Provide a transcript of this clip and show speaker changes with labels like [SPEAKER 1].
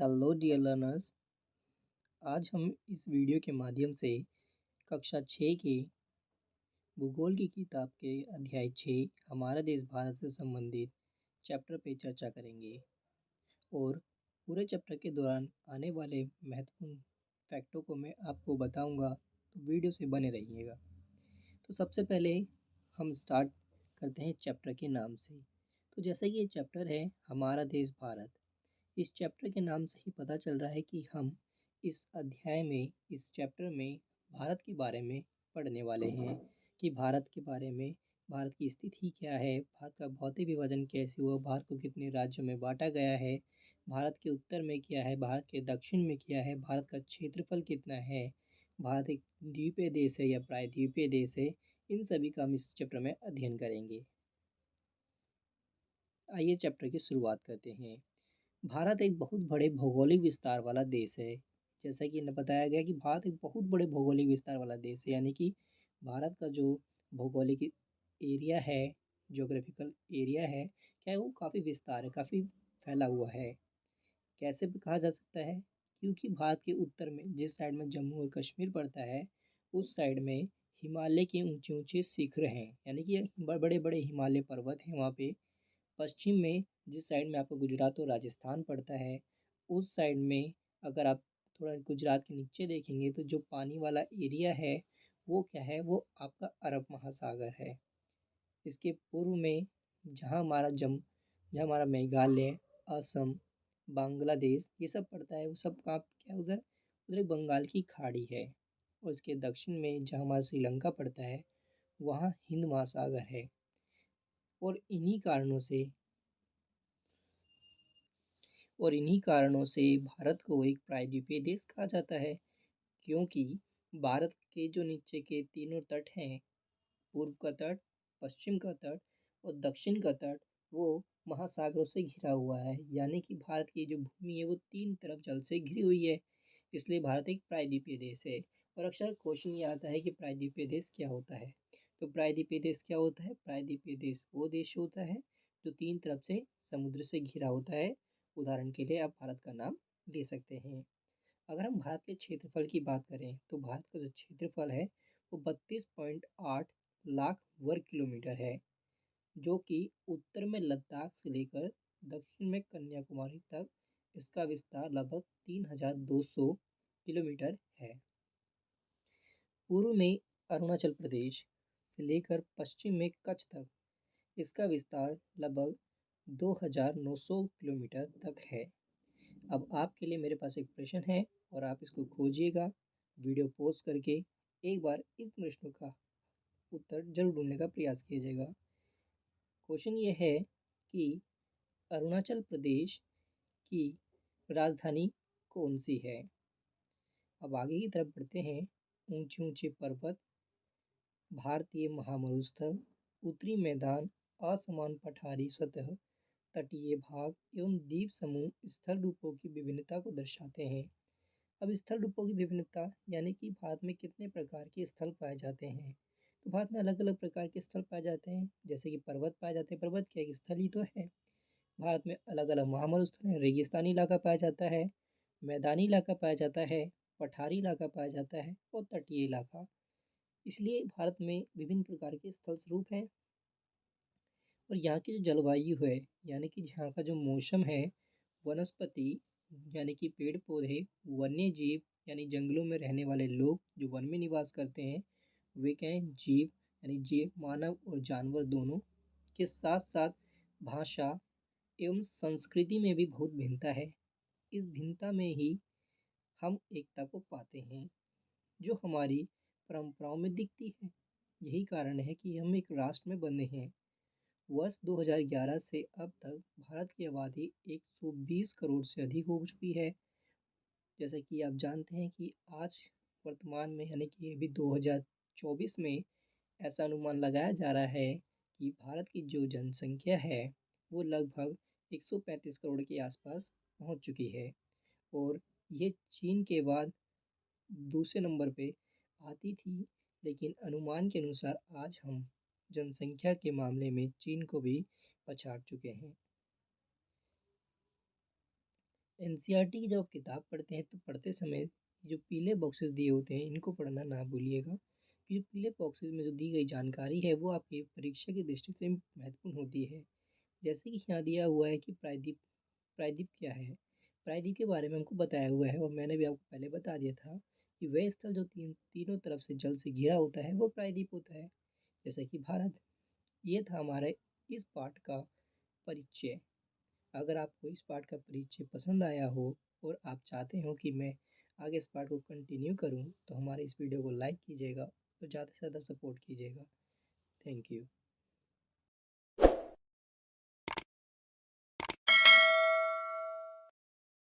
[SPEAKER 1] Hello dear learners. आज हम इस वीडियो के माध्यम से कक्षा 6 के भूगोल की किताब के अध्याय 6 हमारा देश भारत से संबंधित चैप्टर पे चर्चा करेंगे और पूरे चैप्टर के दौरान आने वाले महत्वपूर्ण फैक्टों को मैं आपको बताऊंगा, तो वीडियो से बने रहिएगा। तो सबसे पहले हम स्टार्ट करते हैं चैप्टर के नाम से। तो जैसा कि ये चैप्टर है हमारा देश भारत, इस चैप्टर के नाम से ही पता चल रहा है कि हम इस अध्याय में, इस चैप्टर में भारत के बारे में पढ़ने वाले हैं कि भारत के बारे में, भारत की स्थिति क्या है, भारत का भौतिक विभाजन कैसे हुआ, भारत को कितने राज्यों में बांटा गया है, भारत के उत्तर में क्या है, भारत के दक्षिण में क्या है, भारत का क्षेत्रफल कितना है, भारत एक द्वीपीय देश है या प्रायद्वीपीय देश है। इन सभी का हम इस चैप्टर में अध्ययन करेंगे। आइए चैप्टर की शुरुआत करते हैं। भारत एक बहुत बड़े भौगोलिक विस्तार वाला देश है। जैसा कि बताया गया कि भारत एक बहुत बड़े भौगोलिक विस्तार वाला देश है, यानी कि भारत का जो भौगोलिक एरिया है, ज्योग्राफिकल एरिया है, क्या है वो काफ़ी विस्तार है, काफ़ी फैला हुआ है। कैसे कहा जा सकता है? क्योंकि भारत के उत्तर में जिस साइड में जम्मू और कश्मीर पड़ता है, उस साइड में हिमालय के ऊंचे ऊंचे शिखर हैं, यानी कि बड़े बड़े हिमालय पर्वत हैं वहाँ पे। पश्चिम में जिस साइड में आपका गुजरात और राजस्थान पड़ता है, उस साइड में अगर आप थोड़ा गुजरात के नीचे देखेंगे तो जो पानी वाला एरिया है वो क्या है, वो आपका अरब महासागर है। इसके पूर्व में जहाँ हमारा मेघालय, असम, बांग्लादेश ये सब पड़ता है, वो सब का क्या उधर उधर एक बंगाल की खाड़ी है। और इसके दक्षिण में जहाँ हमारा श्रीलंका पड़ता है, वहाँ हिंद महासागर है। और इन्हीं कारणों से भारत को एक प्रायद्वीपीय देश कहा जाता है, क्योंकि भारत के जो नीचे के तीनों तट हैं, पूर्व का तट, पश्चिम का तट और दक्षिण का तट, वो महासागरों से घिरा हुआ है। यानी कि भारत की जो भूमि है वो तीन तरफ जल से घिरी हुई है, इसलिए भारत एक प्रायद्वीपीय देश है। और अक्सर क्वेश्चन ये आता है कि प्रायद्वीपीय देश क्या होता है। तो प्रायद्वीपीय देश क्या होता है? प्रायद्वीपीय देश वो देश होता है जो तीन तरफ से समुद्र से घिरा होता है। उदाहरण के लिए आप भारत का नाम ले सकते हैं। अगर हम भारत के क्षेत्रफल की बात करें तो भारत का जो क्षेत्रफल है वो 32.8 लाख वर्ग किलोमीटर है, जो कि उत्तर में लद्दाख से लेकर दक्षिण में कन्याकुमारी तक इसका विस्तार लगभग 3200 किलोमीटर है। पूर्व में अरुणाचल प्रदेश से लेकर पश्चिम में कच्छ तक इसका विस्तार लगभग 2900 किलोमीटर तक है। अब आपके लिए मेरे पास एक प्रश्न है और आप इसको खोजिएगा, वीडियो पॉज करके एक बार इन प्रश्नों का उत्तर जरूर ढूंढने का प्रयास कीजिएगा। क्वेश्चन ये है कि अरुणाचल प्रदेश की राजधानी कौन सी है? अब आगे की तरफ बढ़ते हैं। ऊंचे ऊंचे पर्वत, भारतीय महामरुस्थल, उत्तरी मैदान, असमान पठारी सतह, तटीय भाग एवं द्वीप समूह स्थल रूपों की विभिन्नता को दर्शाते हैं। अब स्थल रूपों की विभिन्नता यानी कि भारत में कितने प्रकार के स्थल पाए जाते हैं। तो भारत में अलग अलग प्रकार के स्थल पाए जाते हैं, जैसे कि पर्वत पाए जाते हैं। पर्वत क्या एक स्थल ही तो है। भारत में अलग अलग महामरुस्थल हैं, रेगिस्तानी इलाका पाया जाता है, मैदानी इलाका पाया जाता है, पठारी इलाका पाया जाता है और तटीय इलाका। इसलिए भारत में विभिन्न प्रकार के स्थल स्वरूप हैं। और यहाँ की जो जलवायु है, यानी कि यहाँ का जो मौसम है, वनस्पति यानी कि पेड़ पौधे, वन्य जीव यानी जंगलों में रहने वाले लोग जो वन में निवास करते हैं, वे क्या हैं? जीव यानी जीव, मानव और जानवर दोनों के साथ साथ भाषा एवं संस्कृति में भी बहुत भिन्नता है। इस भिन्नता में ही हम एकता को पाते हैं, जो हमारी परंपराओं में दिखती है। यही कारण है कि हम एक राष्ट्र में बंधे हैं। वर्ष 2011 से अब तक भारत की आबादी 120 करोड़ से अधिक हो चुकी है। जैसा कि आप जानते हैं कि आज वर्तमान में यानी कि अभी 2024 में ऐसा अनुमान लगाया जा रहा है कि भारत की जो जनसंख्या है वो लगभग 135 करोड़ के आसपास पहुंच चुकी है। और ये चीन के बाद दूसरे नंबर पे आती थी, लेकिन अनुमान के अनुसार आज हम जनसंख्या के मामले में चीन को भी पछाड़ चुके हैं। एनसीईआरटी की जब आप किताब पढ़ते हैं तो पढ़ते समय जो पीले बॉक्सेस दिए होते हैं इनको पढ़ना ना भूलिएगा, कि जो पीले बॉक्सेस में जो दी गई जानकारी है वो आपकी परीक्षा की दृष्टि से महत्वपूर्ण होती है। जैसे कि यहाँ दिया हुआ है कि प्रायद्वीप प्रायद्वीप क्या है? प्रायद्वीप के बारे में हमको बताया हुआ है और मैंने भी आपको पहले बता दिया था कि वह स्थल जो तीनों तरफ से जल से घिरा होता है वो प्रायद्वीप होता है, जैसे कि भारत। ये था हमारे इस पाठ का परिचय। अगर आपको इस पाठ का परिचय पसंद आया हो और आप चाहते हो कि मैं आगे इस पाठ को कंटिन्यू करूँ, तो हमारे इस वीडियो को लाइक कीजिएगा और ज़्यादा से ज़्यादा सपोर्ट कीजिएगा। Thank you.